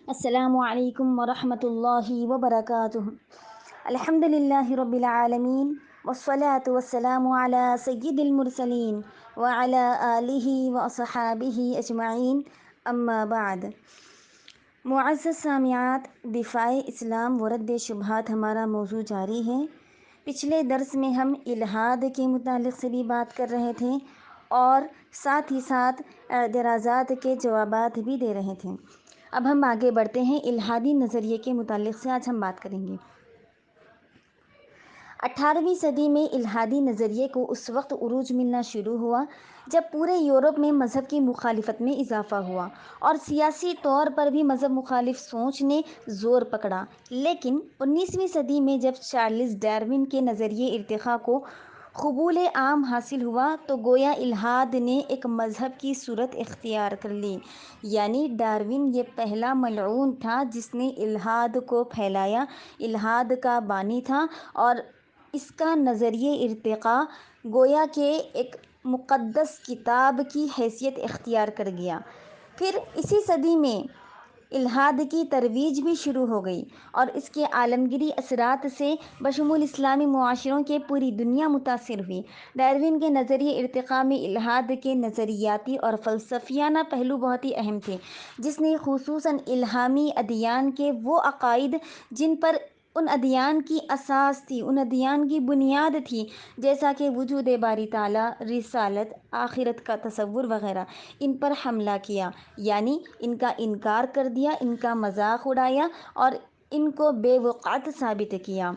السلام علیکم ورحمۃ اللہ وبرکاتہ۔ الحمد للہ رب العالمین والصلاة والسلام علی سید المرسلین وعلی آلہ واصحابہ اجمعین، اما بعد۔ معزز سامعات، دفاع اسلام و رد شبہات ہمارا موضوع جاری ہے۔ پچھلے درس میں ہم الحاد کے متعلق سے بھی بات کر رہے تھے اور ساتھ ہی ساتھ اعتراضات کے جوابات بھی دے رہے تھے۔ اب ہم آگے بڑھتے ہیں، الحادی نظریے کے متعلق سے آج ہم بات کریں گے۔ 18ویں صدی میں الحادی نظریے کو اس وقت عروج ملنا شروع ہوا جب پورے یورپ میں مذہب کی مخالفت میں اضافہ ہوا اور سیاسی طور پر بھی مذہب مخالف سوچ نے زور پکڑا۔ لیکن 19ویں صدی میں جب چارلس ڈارون کے نظریے ارتقاء کو قبول عام حاصل ہوا تو گویا الحاد نے ایک مذہب کی صورت اختیار کر لی۔ یعنی ڈارون یہ پہلا ملعون تھا جس نے الحاد کو پھیلایا، الحاد کا بانی تھا، اور اس کا نظریہ ارتقاء گویا کہ ایک مقدس کتاب کی حیثیت اختیار کر گیا۔ پھر اسی صدی میں الحاد کی ترویج بھی شروع ہو گئی اور اس کے عالمگیری اثرات سے بشمول اسلامی معاشروں کے پوری دنیا متاثر ہوئی۔ ڈارون کے نظریہ ارتقاء میں الحاد کے نظریاتی اور فلسفیانہ پہلو بہت ہی اہم تھے، جس نے خصوصاً الہامی ادیان کے وہ عقائد جن پر ان ادیان کی اساس تھی، ان ادیان کی بنیاد تھی، جیسا کہ وجود باری تعالیٰ، رسالت، آخرت کا تصور وغیرہ، ان پر حملہ کیا، یعنی ان کا انکار کر دیا، ان کا مذاق اڑایا اور ان کو بے وقعت ثابت کیا۔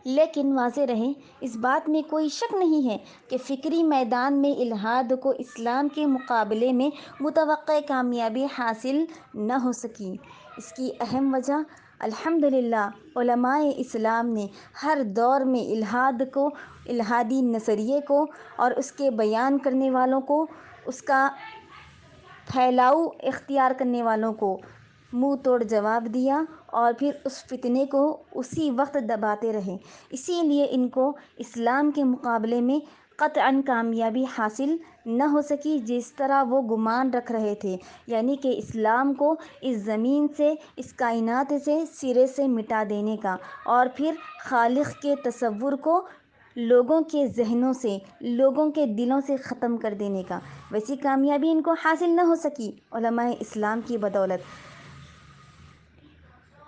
لیکن واضح رہے، اس بات میں کوئی شک نہیں ہے کہ فکری میدان میں الحاد کو اسلام کے مقابلے میں متوقع کامیابی حاصل نہ ہو سکی۔ اس کی اہم وجہ الحمدللہ علماء اسلام نے ہر دور میں الحاد کو، الحادی نظریے کو اور اس کے بیان کرنے والوں کو، اس کا پھیلاؤ اختیار کرنے والوں کو منہ توڑ جواب دیا اور پھر اس فتنے کو اسی وقت دباتے رہے۔ اسی لیے ان کو اسلام کے مقابلے میں قطعاً کامیابی حاصل نہ ہو سکی جس طرح وہ گمان رکھ رہے تھے، یعنی کہ اسلام کو اس زمین سے، اس کائنات سے سرے سے مٹا دینے کا اور پھر خالق کے تصور کو لوگوں کے ذہنوں سے، لوگوں کے دلوں سے ختم کر دینے کا۔ ویسی کامیابی ان کو حاصل نہ ہو سکی علماء اسلام کی بدولت۔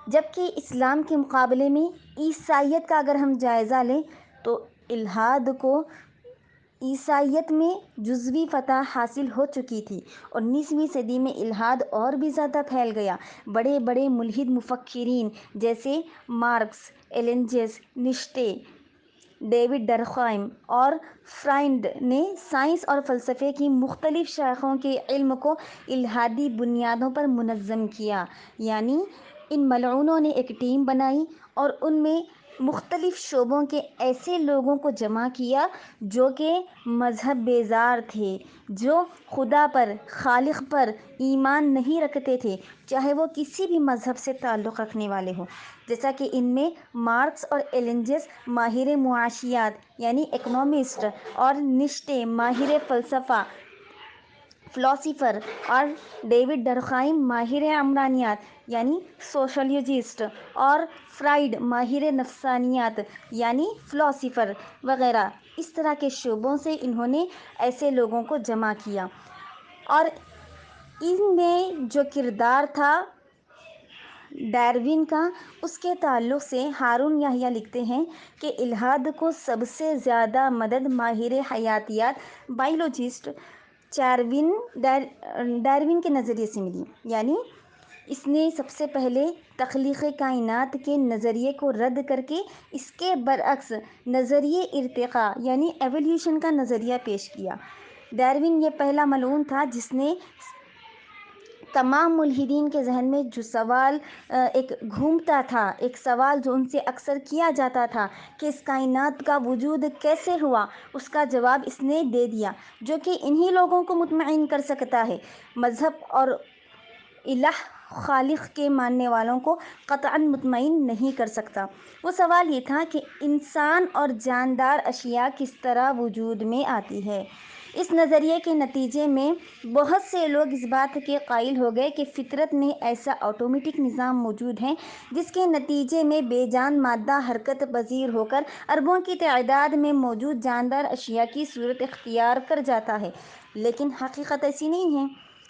جبکہ اسلام کے مقابلے میں عیسائیت کا اگر ہم جائزہ لیں تو الحاد کو عیسائیت میں جزوی فتح حاصل ہو چکی تھی۔ 19ویں صدی میں الحاد اور بھی زیادہ پھیل گیا۔ بڑے بڑے ملحد مفکرین جیسے مارکس، ایلنجس، نیشتے، ڈیوڈ ڈرخائم اور فرائڈ نے سائنس اور فلسفے کی مختلف شاخوں کے علم کو الحادی بنیادوں پر منظم کیا۔ یعنی ان ملعونوں نے ایک ٹیم بنائی اور ان میں مختلف شعبوں کے ایسے لوگوں کو جمع کیا جو کہ مذہب بیزار تھے، جو خدا پر، خالق پر ایمان نہیں رکھتے تھے، چاہے وہ کسی بھی مذہب سے تعلق رکھنے والے ہوں۔ جیسا کہ ان میں مارکس اور ایلنجس ماہر معاشیات یعنی اکنومسٹ اور نیشتے ماہر فلسفہ فلاسفر اور ڈیوڈ ڈرخائم ماہر عمرانیات یعنی سوشیولوجسٹ اور فرائڈ ماہر نفسانیات یعنی فلاسفر وغیرہ، اس طرح کے شعبوں سے انہوں نے ایسے لوگوں کو جمع کیا۔ اور ان میں جو کردار تھا ڈارون کا، اس کے تعلق سے ہارون یحییٰ لکھتے ہیں کہ الحاد کو سب سے زیادہ مدد ماہر حیاتیات بائیولوجسٹ ڈارون کے نظریے سے ملی۔ یعنی اس نے سب سے پہلے تخلیق کائنات کے نظریے کو رد کر کے اس کے برعکس نظریہ ارتقاء یعنی ایولیوشن کا نظریہ پیش کیا۔ ڈارون یہ پہلا ملعون تھا جس نے تمام ملحدین کے ذہن میں جو سوال ایک گھومتا تھا، ایک سوال جو ان سے اکثر کیا جاتا تھا کہ اس کائنات کا وجود کیسے ہوا، اس کا جواب اس نے دے دیا، جو کہ انہی لوگوں کو مطمئن کر سکتا ہے۔ مذہب اور الہ خالق کے ماننے والوں کو قطعاً مطمئن نہیں کر سکتا۔ وہ سوال یہ تھا کہ انسان اور جاندار اشیاء کس طرح وجود میں آتی ہے۔ اس نظریے کے نتیجے میں بہت سے لوگ اس بات کے قائل ہو گئے کہ فطرت میں ایسا آٹومیٹک نظام موجود ہے جس کے نتیجے میں بے جان مادہ حرکت پذیر ہو کر اربوں کی تعداد میں موجود جاندار اشیاء کی صورت اختیار کر جاتا ہے۔ لیکن حقیقت ایسی نہیں ہے۔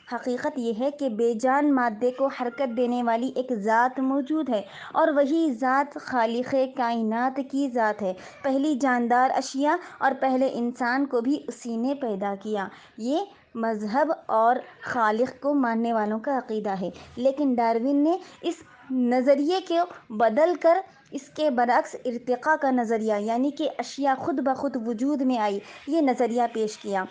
حقیقت یہ ہے کہ بے جان مادے کو حرکت دینے والی ایک ذات موجود ہے، اور وہی ذات خالق کائنات کی ذات ہے۔ پہلی جاندار اشیاء اور پہلے انسان کو بھی اسی نے پیدا کیا۔ یہ مذہب اور خالق کو ماننے والوں کا عقیدہ ہے، لیکن ڈارون نے اس نظریے کو بدل کر اس کے برعکس ارتقاء کا نظریہ، یعنی کہ اشیاء خود بخود وجود میں آئی، یہ نظریہ پیش کیا۔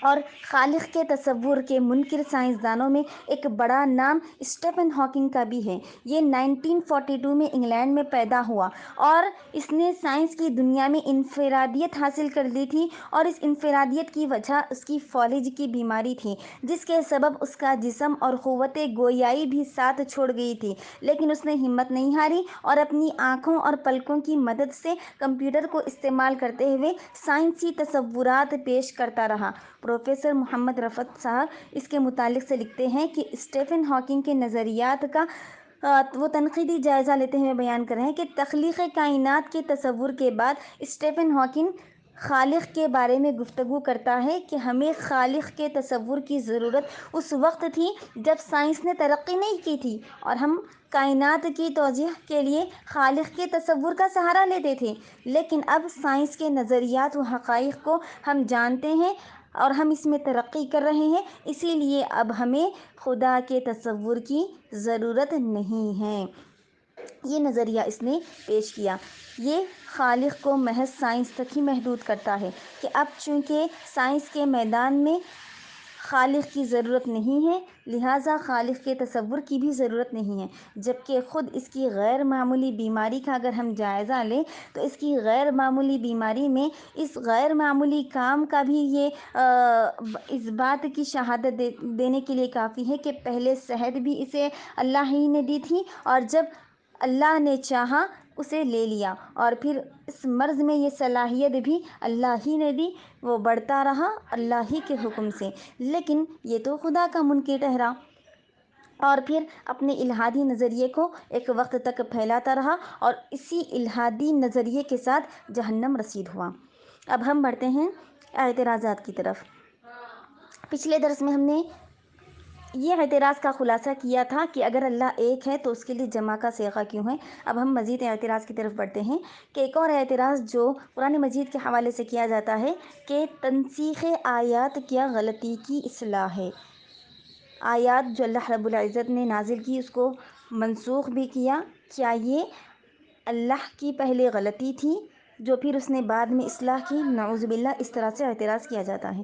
اور خالق کے تصور کے منکر سائنسدانوں میں ایک بڑا نام اسٹیفن ہاکنگ کا بھی ہے۔ یہ 1942 میں انگلینڈ میں پیدا ہوا، اور اس نے سائنس کی دنیا میں انفرادیت حاصل کر لی تھی، اور اس انفرادیت کی وجہ اس کی فالج کی بیماری تھی، جس کے سبب اس کا جسم اور قوت گویائی بھی ساتھ چھوڑ گئی تھی۔ لیکن اس نے ہمت نہیں ہاری اور اپنی آنکھوں اور پلکوں کی مدد سے کمپیوٹر کو استعمال کرتے ہوئے سائنسی تصورات پیش کرتا رہا۔ پروفیسر محمد رفعت صاحب اس کے متعلق سے لکھتے ہیں کہ اسٹیفن ہاکنگ کے نظریات کا وہ تنقیدی جائزہ لیتے ہوئے بیان کر رہے ہیں کہ تخلیق کائنات کے تصور کے بعد اسٹیفن ہاکنگ خالق کے بارے میں گفتگو کرتا ہے کہ ہمیں خالق کے تصور کی ضرورت اس وقت تھی جب سائنس نے ترقی نہیں کی تھی، اور ہم کائنات کی توضیح کے لیے خالق کے تصور کا سہارا لیتے تھے۔ لیکن اب سائنس کے نظریات و حقائق کو ہم جانتے ہیں اور ہم اس میں ترقی کر رہے ہیں، اسی لیے اب ہمیں خدا کے تصور کی ضرورت نہیں ہے۔ یہ نظریہ اس نے پیش کیا۔ یہ خالق کو محض سائنس تک ہی محدود کرتا ہے کہ اب چونکہ سائنس کے میدان میں خالق کی ضرورت نہیں ہے، لہٰذا خالق کے تصور کی بھی ضرورت نہیں ہے، جبکہ خود اس کی غیر معمولی بیماری کا اگر ہم جائزہ لیں تو اس کی غیر معمولی بیماری میں اس غیر معمولی کام کا بھی یہ اس بات کی شہادت دینے کے لیے کافی ہے کہ پہلے صحت بھی اسے اللہ ہی نے دی تھی، اور جب اللہ نے چاہا اسے لے لیا، اور پھر اس مرض میں یہ صلاحیت بھی اللہ ہی نے دی، وہ بڑھتا رہا اللہ ہی کے حکم سے، لیکن یہ تو خدا کا منکر ٹھہرا، اور پھر اپنے الہادی نظریے کو ایک وقت تک پھیلاتا رہا، اور اسی الہادی نظریے کے ساتھ جہنم رسید ہوا۔ اب ہم بڑھتے ہیں اعتراضات کی طرف۔ پچھلے درس میں ہم نے یہ اعتراض کا خلاصہ کیا تھا کہ اگر اللہ ایک ہے تو اس کے لیے جمع کا صیغہ کیوں ہے۔ اب ہم مزید اعتراض کی طرف بڑھتے ہیں کہ ایک اور اعتراض جو قرآن مجید کے حوالے سے کیا جاتا ہے کہ تنسیخ آیات کیا غلطی کی اصلاح ہے۔ آیات جو اللہ رب العزت نے نازل کی اس کو منسوخ بھی کیا، کیا یہ اللہ کی پہلے غلطی تھی جو پھر اس نے بعد میں اصلاح کی؟ نعوذ باللہ، اس طرح سے اعتراض کیا جاتا ہے۔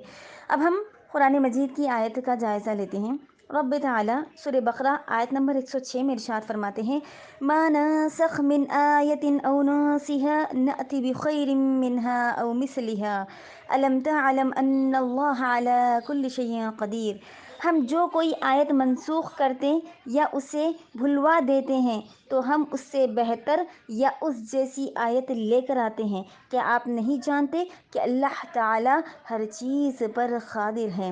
اب ہم قرآن مجید کی آیت کا جائزہ لیتے ہیں۔ رب تعالی سورہ بقرہ آیت نمبر 106 میں ارشاد فرماتے ہیں ما ننسخ من آیت او ننسها نأت بخیر منها او مثلها الم تعلم ان اللہ علی کل شیء قدیر۔ ہم جو کوئی آیت منسوخ کرتے یا اسے بھلوا دیتے ہیں تو ہم اس سے بہتر یا اس جیسی آیت لے کر آتے ہیں۔ کیا آپ نہیں جانتے کہ اللہ تعالی ہر چیز پر قادر ہے؟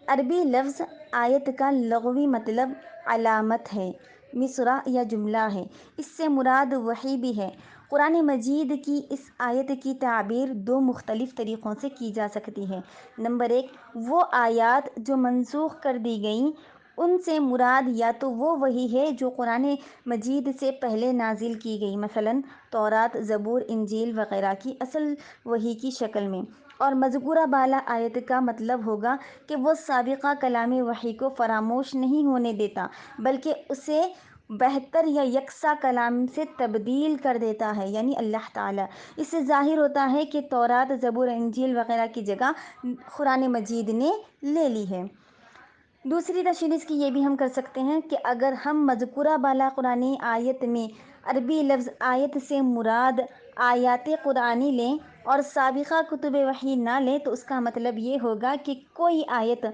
عربی لفظ آیت کا لغوی مطلب علامت ہے، مصرع یا جملہ ہے۔ اس سے مراد وحی بھی ہے۔ قرآن مجید کی اس آیت کی تعبیر دو مختلف طریقوں سے کی جا سکتی ہے۔ نمبر ایک، وہ آیات جو منسوخ کر دی گئیں ان سے مراد یا تو وہ وحی ہے جو قرآن مجید سے پہلے نازل کی گئی، مثلاً تورات، زبور، انجیل وغیرہ کی اصل وحی کی شکل میں، اور مذکورہ بالا آیت کا مطلب ہوگا کہ وہ سابقہ کلام وحی کو فراموش نہیں ہونے دیتا بلکہ اسے بہتر یا یکساں کلام سے تبدیل کر دیتا ہے، یعنی اللہ تعالیٰ۔ اس سے ظاہر ہوتا ہے کہ تورات، زبور، انجیل وغیرہ کی جگہ قرآن مجید نے لے لی ہے۔ دوسری تشریح اس کی یہ بھی ہم کر سکتے ہیں کہ اگر ہم مذکورہ بالا قرآنی آیت میں عربی لفظ آیت سے مراد آیات قرآنی لیں اور سابقہ کتب وحی نہ لیں تو اس کا مطلب یہ ہوگا کہ کوئی آیت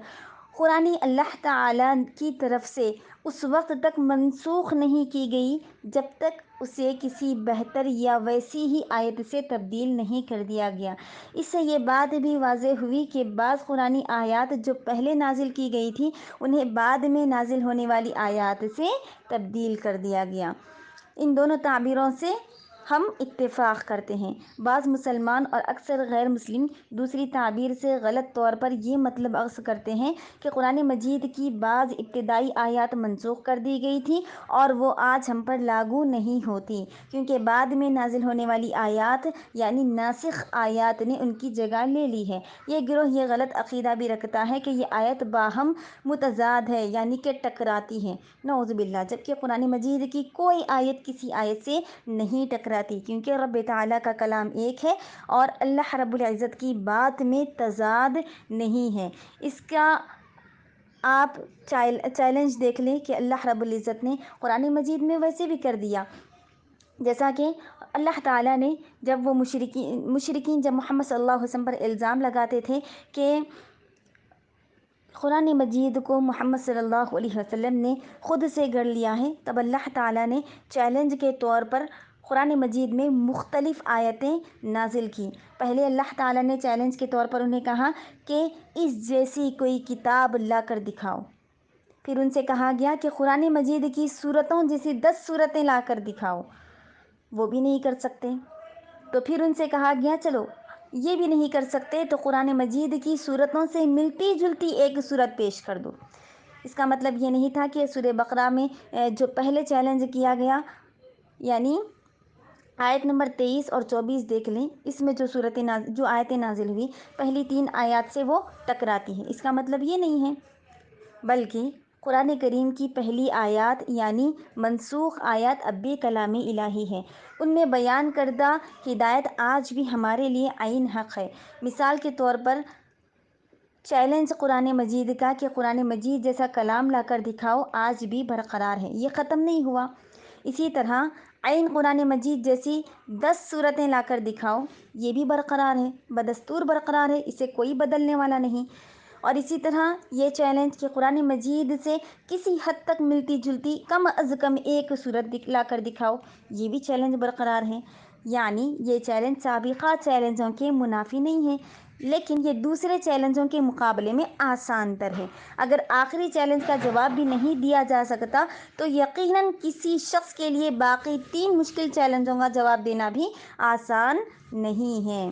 قرآنی اللہ تعالیٰ کی طرف سے اس وقت تک منسوخ نہیں کی گئی جب تک اسے کسی بہتر یا ویسی ہی آیت سے تبدیل نہیں کر دیا گیا۔ اس سے یہ بات بھی واضح ہوئی کہ بعض قرآنی آیات جو پہلے نازل کی گئی تھی انہیں بعد میں نازل ہونے والی آیات سے تبدیل کر دیا گیا۔ ان دونوں تعبیروں سے ہم اتفاق کرتے ہیں۔ بعض مسلمان اور اکثر غیر مسلم دوسری تعبیر سے غلط طور پر یہ مطلب اخذ کرتے ہیں کہ قرآن مجید کی بعض ابتدائی آیات منسوخ کر دی گئی تھیں اور وہ آج ہم پر لاگو نہیں ہوتی کیونکہ بعد میں نازل ہونے والی آیات یعنی ناسخ آیات نے ان کی جگہ لے لی ہے۔ یہ گروہ یہ غلط عقیدہ بھی رکھتا ہے کہ یہ آیت باہم متضاد ہے یعنی کہ ٹکراتی ہے، نعوذ باللہ، جبکہ قرآن مجید کی کوئی آیت کسی آیت سے نہیں ٹکراتی کیونکہ رب تعالیٰ کا کلام ایک ہے اور اللہ رب العزت کی بات میں تضاد نہیں ہے۔ اس کا آپ چیلنج دیکھ لیں کہ اللہ رب العزت نے قرآن مجید میں ویسے بھی کر دیا، جیسا کہ اللہ تعالیٰ نے جب وہ مشرکین جب محمد صلی اللہ علیہ وسلم پر الزام لگاتے تھے کہ قرآن مجید کو محمد صلی اللہ علیہ وسلم نے خود سے گڑھ لیا ہے، تب اللہ تعالیٰ نے چیلنج کے طور پر قرآن مجید میں مختلف آیتیں نازل کی۔ پہلے اللہ تعالیٰ نے چیلنج کے طور پر انہیں کہا کہ اس جیسی کوئی کتاب لا کر دکھاؤ۔ پھر ان سے کہا گیا کہ قرآن مجید کی سورتوں جیسی 10 سورتیں لا کر دکھاؤ، وہ بھی نہیں کر سکتے۔ تو پھر ان سے کہا گیا چلو یہ بھی نہیں کر سکتے تو قرآن مجید کی سورتوں سے ملتی جلتی ایک سورت پیش کر دو۔ اس کا مطلب یہ نہیں تھا کہ سورہ بقرہ میں جو پہلے چیلنج کیا گیا یعنی آیت نمبر 23 اور 24 دیکھ لیں، اس میں جو آیتیں نازل ہوئی پہلی 3 آیات سے وہ ٹکراتی ہیں۔ اس کا مطلب یہ نہیں ہے، بلکہ قرآن کریم کی پہلی آیات یعنی منسوخ آیات اب بھی کلام الہی ہے، ان میں بیان کردہ ہدایت آج بھی ہمارے لیے عین حق ہے۔ مثال کے طور پر چیلنج قرآن مجید کا کہ قرآن مجید جیسا کلام لا کر دکھاؤ آج بھی برقرار ہے، یہ ختم نہیں ہوا۔ اسی طرح عین قرآن مجید جیسی 10 سورتیں لا کر دکھاؤ، یہ بھی برقرار ہے، بدستور برقرار ہے، اسے کوئی بدلنے والا نہیں۔ اور اسی طرح یہ چیلنج کہ قرآن مجید سے کسی حد تک ملتی جلتی کم از کم ایک سورت لا کر دکھاؤ، یہ بھی چیلنج برقرار ہے۔ یعنی یہ چیلنج سابقہ چیلنجوں کے منافی نہیں ہے، لیکن یہ دوسرے چیلنجوں کے مقابلے میں آسان تر ہے۔ اگر آخری چیلنج کا جواب بھی نہیں دیا جا سکتا تو یقیناً کسی شخص کے لیے باقی 3 مشکل چیلنجوں کا جواب دینا بھی آسان نہیں ہے۔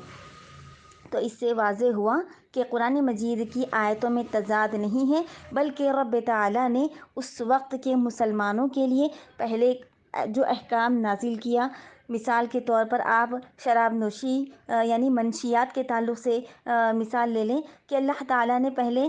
تو اس سے واضح ہوا کہ قرآن مجید کی آیتوں میں تضاد نہیں ہے، بلکہ رب تعالیٰ نے اس وقت کے مسلمانوں کے لیے پہلے جو احکام نازل کیا، مثال کے طور پر آپ شراب نوشی یعنی منشیات کے تعلق سے مثال لے لیں کہ اللہ تعالیٰ نے پہلے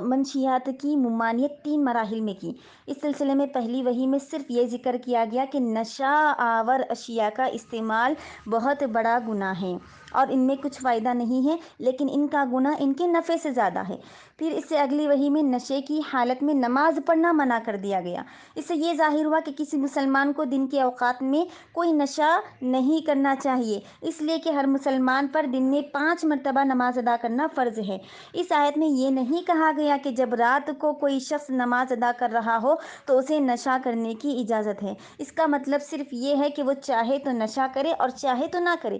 منشیات کی ممانعت 3 مراحل میں کی۔ اس سلسلے میں پہلی وحی میں صرف یہ ذکر کیا گیا کہ نشہ آور اشیاء کا استعمال بہت بڑا گناہ ہے اور ان میں کچھ فائدہ نہیں ہے، لیکن ان کا گناہ ان کے نفع سے زیادہ ہے۔ پھر اس سے اگلی وحی میں نشے کی حالت میں نماز پڑھنا منع کر دیا گیا۔ اس سے یہ ظاہر ہوا کہ کسی مسلمان کو دن کے اوقات میں کوئی نشہ نہیں کرنا چاہیے، اس لیے کہ ہر مسلمان پر دن میں 5 مرتبہ نماز ادا کرنا فرض ہے۔ اس آیت میں یہ نہیں کہا گیا کہ جب رات کو کوئی شخص نماز ادا کر رہا ہو تو اسے نشہ کرنے کی اجازت ہے۔ اس کا مطلب صرف یہ ہے کہ وہ چاہے تو نشہ کرے اور چاہے تو نہ کرے۔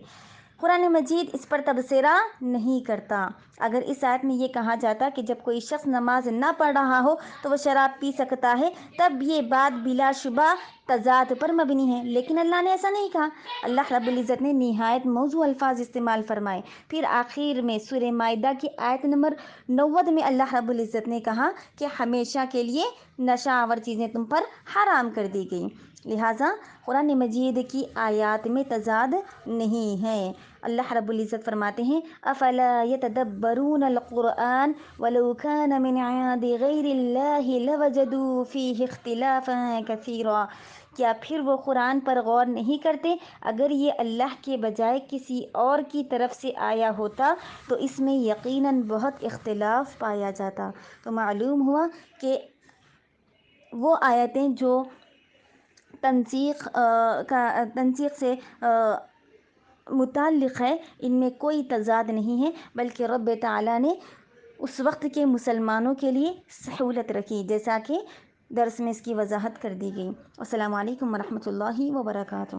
قرآن مجید اس پر تبصرہ نہیں کرتا۔ اگر اس آیت میں یہ کہا جاتا کہ جب کوئی شخص نماز نہ پڑھ رہا ہو تو وہ شراب پی سکتا ہے، تب یہ بات بلا شبہ تضاد پر مبنی ہے، لیکن اللہ نے ایسا نہیں کہا۔ اللہ رب العزت نے نہایت موزوں الفاظ استعمال فرمائے۔ پھر آخر میں سورہ مائدہ کی آیت نمبر 90 میں اللہ رب العزت نے کہا کہ ہمیشہ کے لیے نشہ آور چیزیں تم پر حرام کر دی گئیں، لہٰذا قرآن مجید کی آیات میں تضاد نہیں ہے۔ اللہ رب العزت فرماتے ہیں افلا يتدبرون القرآن ولو كان من عند غیر اللہ لوجدوا فیہ اختلافا کثیرا، کیا پھر وہ قرآن پر غور نہیں کرتے؟ اگر یہ اللہ کے بجائے کسی اور کی طرف سے آیا ہوتا تو اس میں یقیناً بہت اختلاف پایا جاتا۔ تو معلوم ہوا کہ وہ آیتیں جو تنسیخ سے متعلق ہے ان میں کوئی تضاد نہیں ہے، بلکہ رب تعالیٰ نے اس وقت کے مسلمانوں کے لیے سہولت رکھی، جیسا کہ درس میں اس کی وضاحت کر دی گئی۔ السلام علیکم ورحمۃ اللہ وبرکاتہ۔